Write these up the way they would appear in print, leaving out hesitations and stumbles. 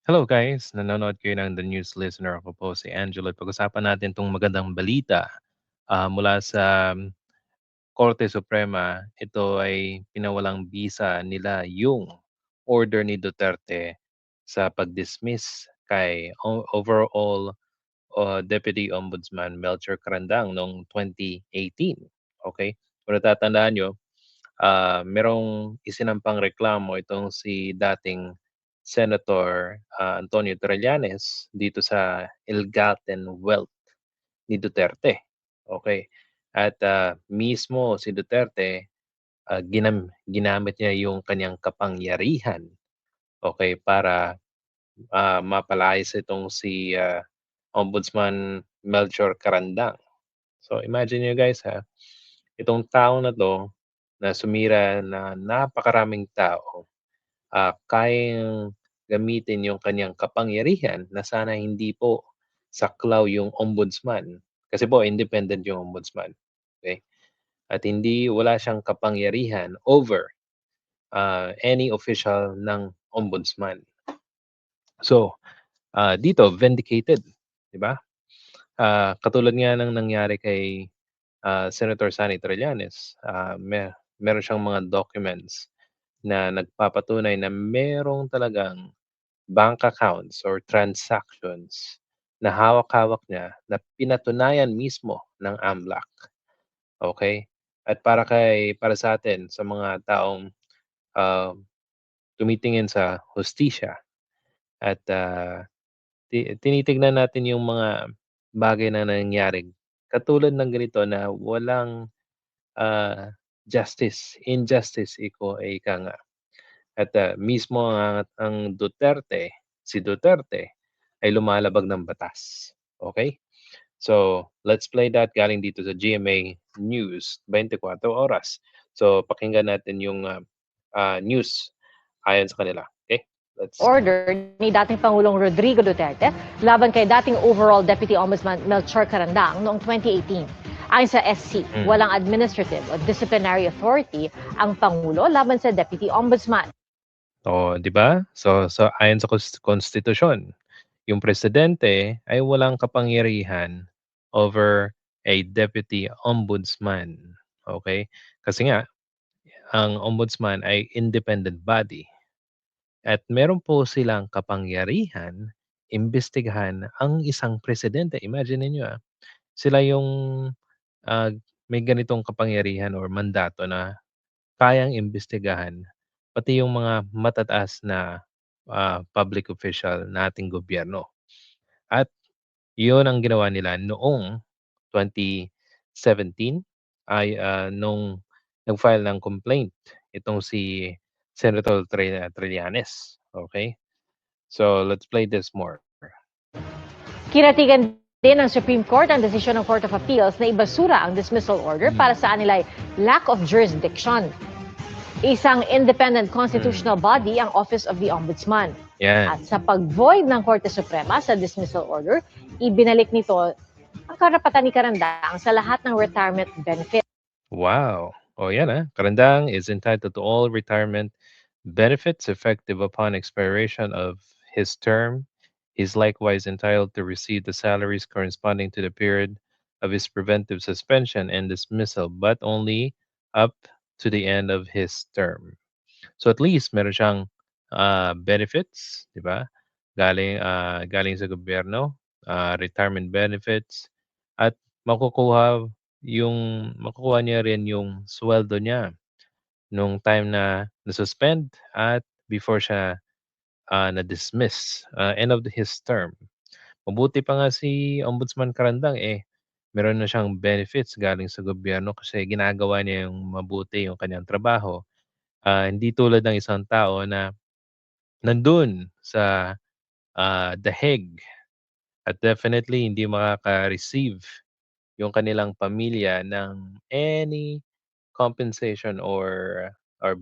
Hello guys, nanonood kayo ng The News Listener. Ako po si Angelo. Pag-usapan natin itong magandang balita mula sa Korte Suprema. Ito ay pinawalang bisa nila yung order ni Duterte sa pag-dismiss kay overall Deputy Ombudsman Melchor Crandang noong 2018. Okay? Kung natatandaan nyo, merong isinampang reklamo itong si dating Senator Antonio Trillanes dito sa ill-gotten wealth ni Duterte. Okay. At mismo si Duterte, ginamit niya yung kanyang kapangyarihan, okay, para mapalayas itong si Ombudsman Melchor Carandang. So imagine niyo guys ha, itong tao na 'to na sumira na napakaraming tao, kayang gamitin yung kanyang kapangyarihan na sana hindi po saklaw yung ombudsman. Kasi po independent yung ombudsman, okey? At wala siyang kapangyarihan over, any official ng ombudsman. So, dito vindicated, 'di ba? Katulad nga ng nangyari kay Senator Sani Trillanes, meron siyang mga documents na nagpapatunay na merong talagang bank accounts or transactions na hawak-hawak niya na pinatunayan mismo ng AMLAC, okay. At para sa atin sa mga taong, ah, tumitingin sa hustisya at, tinitignan natin yung mga bagay na nangyari katulad ng ganito na walang, injustice ika nga. At, mismo ang si Duterte ay lumalabag ng batas, okay. So, let's play that galing dito sa GMA News 24 Oras. So, pakinggan natin yung, news ayon sa kanila, okay. Let's Order ni dating Pangulong Rodrigo Duterte laban kay dating overall Deputy Ombudsman Melchor Carandang noong 2018. Ayon sa SC, hmm. walang administrative o disciplinary authority ang Pangulo laban sa Deputy Ombudsman. Oh, 'di ba? So ayon sa konstitusyon, yung presidente ay walang kapangyarihan over a deputy ombudsman, okay. Kasi nga ang ombudsman ay independent body at meron po silang kapangyarihan imbestigahan ang isang presidente. Imagine niyo, sila yung, ah, may ganitong kapangyarihan or mandato na kayang imbestigahan pati yung mga matataas na, public official na ating gobyerno. At yun ang ginawa nila noong 2017 ay, nung nag-file ng complaint itong si Senator Trillanes, okay. So, let's play this more. Kinatigan din ng Supreme Court ang desisyon ng Court of Appeals na ibasura ang dismissal order para Hmm, sa anilay lack of jurisdiction. Isang independent hmm, constitutional body ang Office of the Ombudsman. At 'yan. sa pag-void ng Korte Suprema sa dismissal order, ibinalik nito ang karapatan ni Karandang sa lahat ng retirement benefits. Wow! Oh, 'yan, Karandang is entitled to all retirement benefits effective upon expiration of his term. He's likewise entitled to receive the salaries corresponding to the period of his preventive suspension and dismissal, but only up to the end of his term. So at least meron siyang, benefits, 'di ba? Galing sa gobyerno, retirement benefits at makukuha makukuha niya rin yung sweldo niya nung time na na-suspend at before siya, na-dismiss, end of his term. Mabuti pa nga si Ombudsman Karandang, meron na siyang benefits galing sa gobyerno kasi ginagawa niya yung mabuti yung kanyang trabaho. Hindi tulad ng isang tao na nandun sa, daheg at definitely hindi makaka-receive yung kanilang pamilya ng any compensation or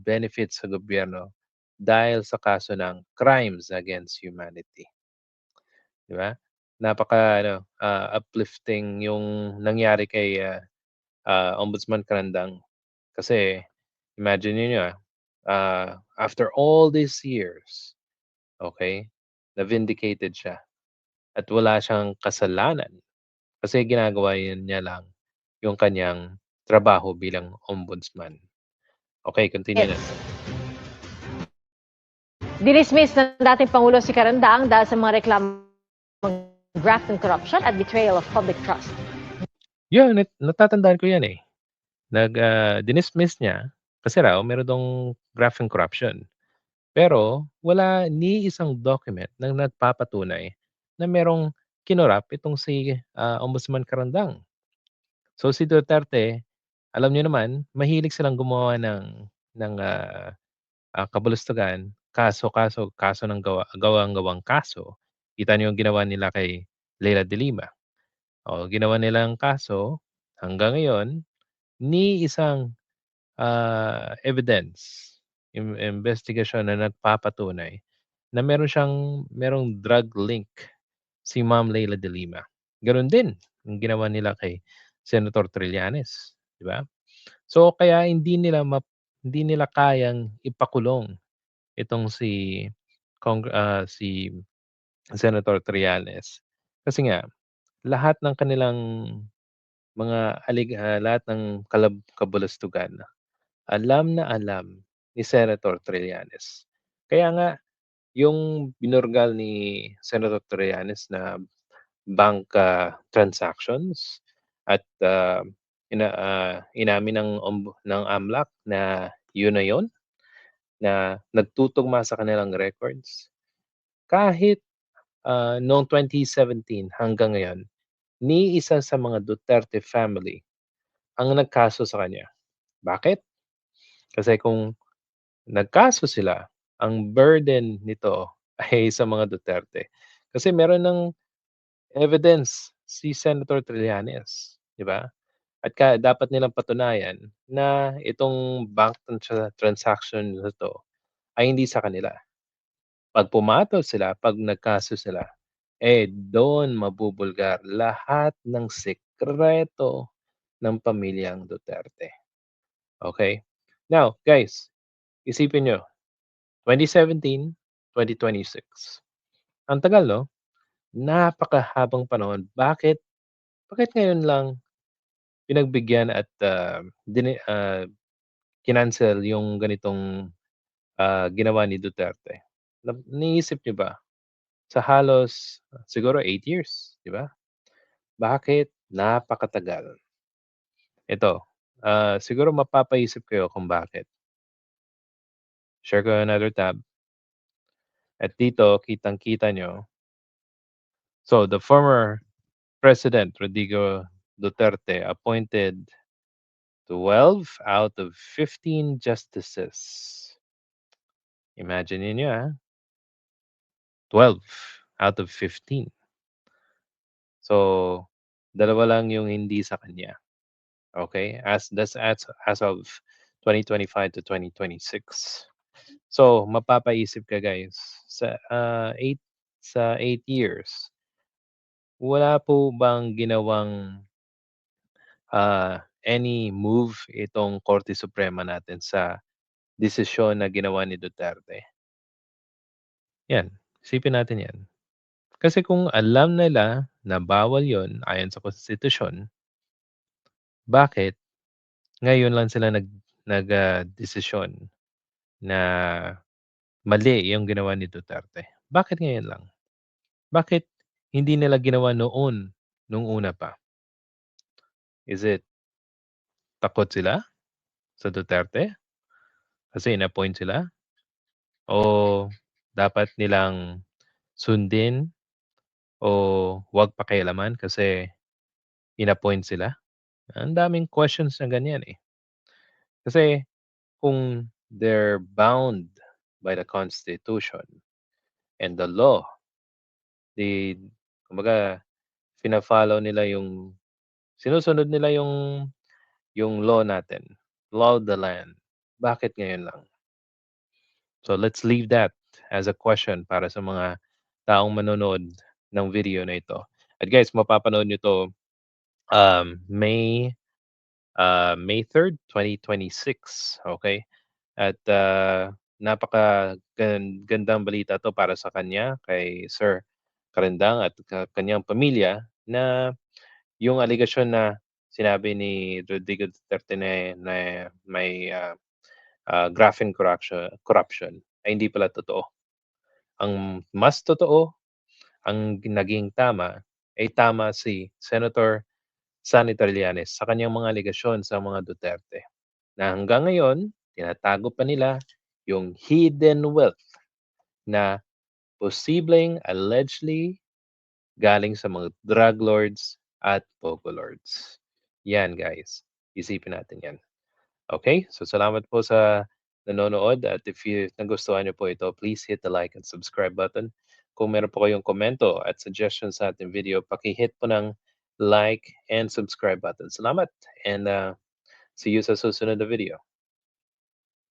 benefits sa gobyerno dahil sa kaso ng crimes against humanity, 'di ba? Napaka-ano, uplifting yung nangyari kay, Ombudsman Krandang kasi imagine niyo, after all these years, okay, na vindicated siya at wala siyang kasalanan kasi ginagawa yun niya lang yung kanyang trabaho bilang ombudsman. Okay, continue na. Dinismiss ng dating Pangulo si Carandang dahil sa mga reklamong graft and corruption at betrayal of public trust. Yun, natatandaan ko yan, eh. Dinismiss niya kasi raw meron dong graft and corruption. Pero wala ni isang document na nagpapatunay na merong kinurap itong si, Ombudsman Carandang. So si Duterte, alam niyo naman mahilig silang gumawa ng kabulustugan, kaso ng gawang-gawang kaso. Kita niyo yung ginawa nila kay Leila de Lima. O ginawa nilang kaso, hanggang ngayon ni isang, evidence, investigasyon na nagpapatunay na merong drug link si Ma'am Leila de Lima. Gano'n din yung ginawa nila kay Senator Trillanes, 'di ba? So kaya hindi nila kayang ipakulong itong si Senator Trillanes. Kasi nga lahat ng kanilang lahat ng kabulustugan alam na alam ni Senator Trillanes. Kaya nga yung binurgal ni Senator Trillanes na bank, transactions at, inamin ng AMLAC na yun na yun, na nagtutugma sa kanilang records. Kahit, noong 2017 hanggang ngayon, ni isa sa mga Duterte family ang nagkaso sa kanya. Bakit? Kasi kung nagkaso sila, ang burden nito ay sa mga Duterte. Kasi meron ng evidence si Senator Trillanes, 'di ba? At dapat nilang patunayan na itong bank transaction na 'to ay hindi sa kanila. 'Pag pumatol sila, 'pag nagkaso sila, eh, do'n mabubulgar lahat ng sekreto ng pamilyang Duterte, okey? Now guys, isipin niyo 2017, 2026. Ang tagal 'no? Napakahabang panahon. Bakit ngayon lang pinagbigyan at, kinancel yung ganitong, ginawa ni Duterte? Naiisip niyo ba sa halos siguro 8 years, 'di ba? Bakit napakatagal? Ito, siguro mapapaisip kayo kung bakit. Share ko another tab at dito kitang-kita niyo. So, the former President Rodrigo Duterte appointed 12 out of 15 justices. Imagine niyo, 12 out of 15. So, dalawa lang yung hindi sa kanya. Okay? As of 2025 to 2026. So, mapapaisip ka guys, sa 8 years, wala po bang ginawang any move itong Korte Suprema natin sa desisyon na ginawa ni Duterte? Yan, isipin natin yan. Kasi kung alam nila na bawal yon ayon sa konstitusyon, bakit ngayon lang sila desisyon na mali yung ginawa ni Duterte? Bakit ngayon lang? Bakit hindi nila ginawa noon, nung una pa? Is it takot sila sa Duterte kasi in-appoint sila? O dapat nilang sundin o 'wag pakialaman kasi in-appoint sila? Ang daming questions na ganyan, eh. Kasi kung they're bound by the constitution and the law, they kumbaga fina-follow nila sinusunod nila yung law natin, law of the land. Bakit ngayon lang? So let's leave that as a question para sa mga taong manonood ng video na ito. At guys, mapapanood niyo 'to, May 3rd, 2026, okay? At, Gandang balita 'to para sa kanya, kay Sir Carindang at kaniyang pamilya na yung aligasyon na sinabi ni Rodrigo Duterte na may, graphene corruption ay hindi pala totoo. Ang mas totoo, ang naging tama ay tama si Senator Sonny Trillanes sa kaniyang mga aligasyon sa mga Duterte, na hanggang ngayon tinatago pa nila yung hidden wealth na posibleng allegedly galing sa mga drug lords at pogo lords. Yan guys, isipin natin yan. Okay, so salamat po sa nanonood at if nagustuhan niyo po ito, please hit the like and subscribe button. Kung meron po kayong komento at suggestions sa ating video, paki-hit po ng like and subscribe button. Salamat and see you sa susunod na video.